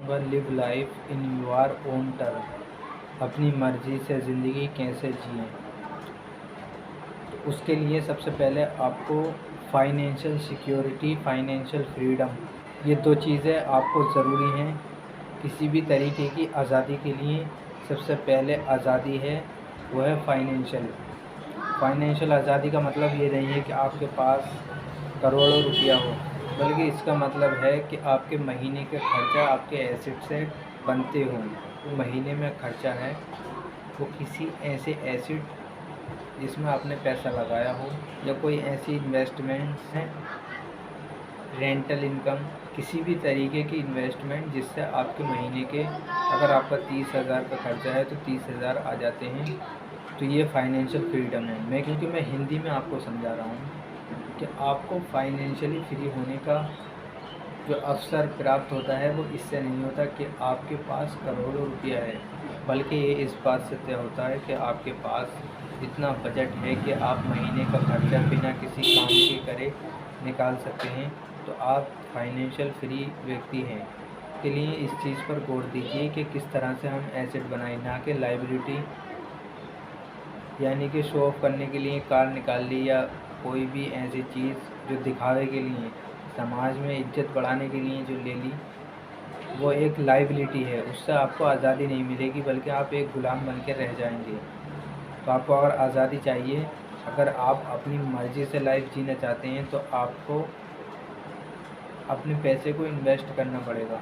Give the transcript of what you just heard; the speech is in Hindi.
व live life in your own term. अपनी मर्ज़ी से ज़िंदगी कैसे जिएं। तो उसके लिए सबसे पहले आपको फाइनेंशियल सिक्योरिटी, फाइनेंशियल फ्रीडम, ये 2 चीज़ें आपको ज़रूरी हैं किसी भी तरीके की आज़ादी के लिए। सबसे पहले आज़ादी है वो है फाइनेंशियल। फाइनेंशियल आज़ादी का मतलब ये नहीं है कि आपके पास करोड़ों रुपया हो, बल्कि इसका मतलब है कि आपके महीने के खर्चा आपके एसेट से बनते हों। तो महीने में खर्चा है वो किसी ऐसे एसेट जिसमें आपने पैसा लगाया हो, या कोई ऐसी इन्वेस्टमेंट्स हैं, रेंटल इनकम, किसी भी तरीके की इन्वेस्टमेंट जिससे आपके महीने के, अगर आपका 30,000 का खर्चा है तो 30,000 आ जाते हैं। तो ये फाइनेंशियल फ्रीडम है। क्योंकि मैं हिंदी में आपको समझा रहा हूँ कि आपको फाइनेंशियली फ्री होने का जो अवसर प्राप्त होता है वो इससे नहीं होता कि आपके पास करोड़ों रुपया है, बल्कि ये इस बात से तय होता है कि आपके पास इतना बजट है कि आप महीने का खर्चा बिना किसी काम के करे निकाल सकते हैं। तो आप फाइनेंशियल फ्री व्यक्ति हैं। के लिए इस चीज़ पर गौर दीजिए कि किस तरह से हम एसेट बनाएं, ना कि लायबिलिटी, यानी कि शो ऑफ करने के लिए कार निकाल ली या कोई भी ऐसी चीज़ जो दिखावे के लिए, समाज में इज्जत बढ़ाने के लिए जो ले ली, वो एक लायबिलिटी है। उससे आपको आज़ादी नहीं मिलेगी, बल्कि आप एक गुलाम बन के रह जाएंगे। तो आपको अगर आज़ादी चाहिए, अगर आप अपनी मर्ज़ी से लाइफ जीना चाहते हैं, तो आपको अपने पैसे को इन्वेस्ट करना पड़ेगा।